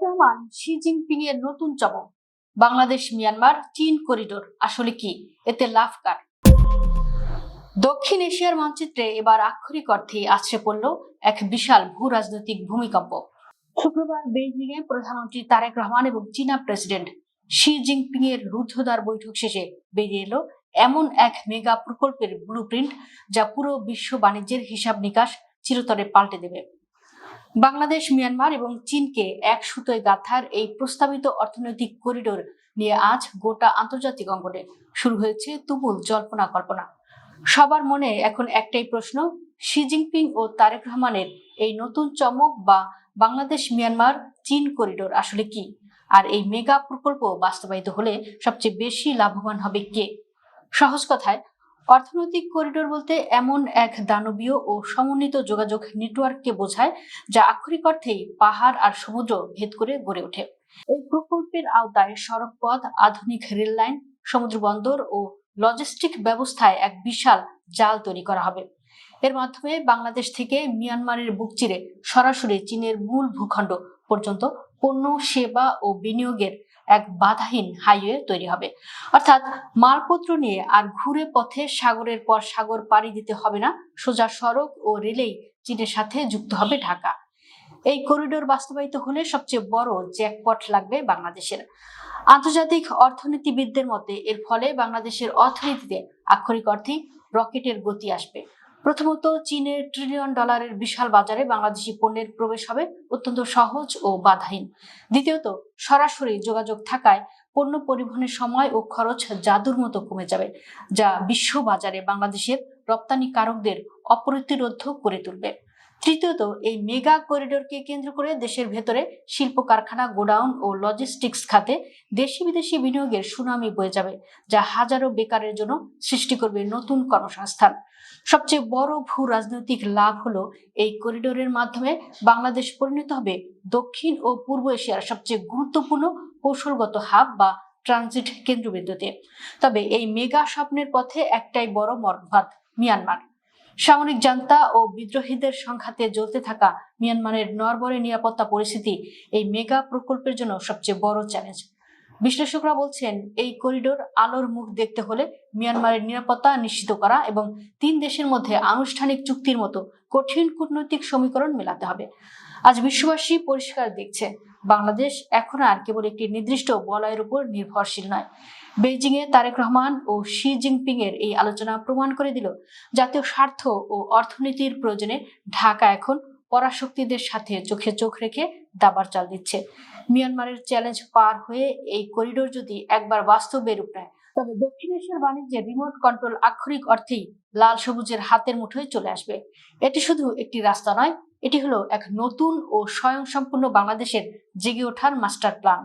Rahman, Xi Jinping এর নতুন চমক। বাংলাদেশ মিয়ানমার চীন করিডোর আসলে কি, এতে লাভ কার? দক্ষিণ এশিয়ার মানচিত্রে এবার আক্ষরিক অর্থেই আছড়ে পড়ল এক বিশাল ভূ রাজনৈতিক ভূমিকম্প। শুক্রবার বেইজিং এ প্রধানমন্ত্রী তারেক রহমান এবং চীনা প্রেসিডেন্ট শি জিনপিং এর রুদ্ধদ্বার বৈঠক শেষে বেরিয়ে এলো এমন এক মেগা প্রকল্পের ব্লুপ্রিন্ট, যা পুরো বিশ্ব বাণিজ্যের হিসাব নিকাশ চিরতরে পাল্টে দেবে। বাংলাদেশ, মিয়ানমার এবং চীনকে এক সুতোয় গাঁথার এই প্রস্তাবিত অর্থনৈতিক করিডোর নিয়ে আজ গোটা আন্তর্জাতিক অঙ্গনে শুরু হয়েছে তুমুল জল্পনা কল্পনা। সবার মনে এখন একটাই প্রশ্ন, শি জিনপিং ও তারেক রহমানের এই নতুন চমক বা বাংলাদেশ মিয়ানমার চীন করিডোর আসলে কি? আর এই মেগা প্রকল্প বাস্তবায়িত হলে সবচেয়ে বেশি লাভবান হবে কে? সহজ কথায়, অর্থনৈতিক করিডোর বলতে এমন এক দানবীয় ও সমন্বিত যোগাযোগ নেটওয়ার্ককে বোঝায়, যা আক্ষরিক অর্থেই পাহাড় আর সমুদ্র ভেদ করে গড়ে ওঠে। এই প্রকল্পের আওতায় সড়কপথ, আধুনিক রেল লাইন, সমুদ্র বন্দর ও লজিস্টিক ব্যবস্থায় এক বিশাল জাল তৈরি করা হবে। এর মাধ্যমে বাংলাদেশ থেকে মিয়ানমারের বুক চিরে সরাসরি চীনের মূল ভূখণ্ড পর্যন্ত পণ্য, সেবা ও বিনিয়োগের এক বাধাহীন হাইওয়ে তৈরি হবে। অর্থাৎ মালপত্র নিয়ে আর ঘুরে পথে সাগরের পর সাগর পাড়ি দিতে হবে না, সোজা সড়ক ও রেলেই চীনের সাথে যুক্ত হবে ঢাকা। এই করিডোর বাস্তবায়িত হলে সবচেয়ে বড় জ্যাকপট লাগবে বাংলাদেশের। আন্তর্জাতিক অর্থনীতিবিদদের মতে এর ফলে বাংলাদেশের অর্থনীতিতে আক্ষরিক অর্থে রকেটের গতি আসবে। প্রথমত, চীনের $1 ট্রিলিয়ন বিশাল বাজারে বাংলাদেশি পণ্যের প্রবেশ হবে অত্যন্ত সহজ ও বাধাহীন। দ্বিতীয়ত, সরাসরি যোগাযোগ থাকায় পণ্য পরিবহনের সময় ও খরচ জাদুর মতো কমে যাবে, যা বিশ্ব বাজারে বাংলাদেশের রপ্তানিকারকদের অপ্রতিরোধ্য করে তুলবে। তৃতীয়ত, এই মেগা করিডোরকে কেন্দ্র করে দেশের ভেতরে শিল্প কারখানা, গোডাউন ও লজিস্টিক্স খাতে দেশি বিদেশি বিনিয়োগের সুনামি বয়ে যাবে, যা হাজারো বেকারের জন্য সৃষ্টি করবে নতুন কর্মসংস্থান। সবচেয়ে বড় ভূ রাজনৈতিক লাভ হলো, এই করিডোরের মাধ্যমে বাংলাদেশ পরিণত হবে দক্ষিণ ও পূর্ব এশিয়ার সবচেয়ে গুরুত্বপূর্ণ কৌশলগত হাব বা ট্রানজিট কেন্দ্রবিন্দুতে। তবে এই মেগা স্বপ্নের পথে একটাই বড় মর্মঘাত, মিয়ানমার। সামরিক জান্তা ও বিদ্রোহীদের সংঘাতে জ্বলতে থাকা মিয়ানমারের নড়বড়ে নিরাপত্তা পরিস্থিতি এই মেগা প্রকল্পের জন্য সবচেয়ে বড় চ্যালেঞ্জ। বিশ্লেষকরা বলছেন, এই করিডোর আলোর মুখ দেখতে হলে মিয়ানমারের নিরাপত্তা নিশ্চিত করা এবং 3 দেশের মধ্যে আনুষ্ঠানিক চুক্তির মতো কঠিন কূটনৈতিক সমীকরণ মেলাতে হবে। আজ বিশ্ববাসী পরিষ্কার দেখছে, বাংলাদেশ এখন আর কেবল একটি নির্দিষ্ট বলয়ের উপর নির্ভরশীল নয়। বেইজিং এ তারেক রহমান ও শি জিনপিং এর এই আলোচনা প্রমাণ করে দিল, জাতীয় স্বার্থ ও অর্থনীতির প্রয়োজনে ঢাকা এখন পরাশক্তিদের সাথে চোখে চোখ রেখে দাবার চাল দিচ্ছে। মিয়ানমারের চ্যালেঞ্জ পার হয়ে এই করিডোর যদি একবার বাস্তবে রূপ নেয়, তবে দক্ষিণ এশিয়ার বাণিজ্যের রিমোট কন্ট্রোল আক্ষরিক অর্থেই লাল সবুজের হাতের মুঠোয় চলে আসবে। এটি শুধু একটি রাস্তা নয়, এটি হলো এক নতুন ও স্বয়ংসম্পূর্ণ বাংলাদেশের জেগে ওঠার মাস্টার প্ল্যান।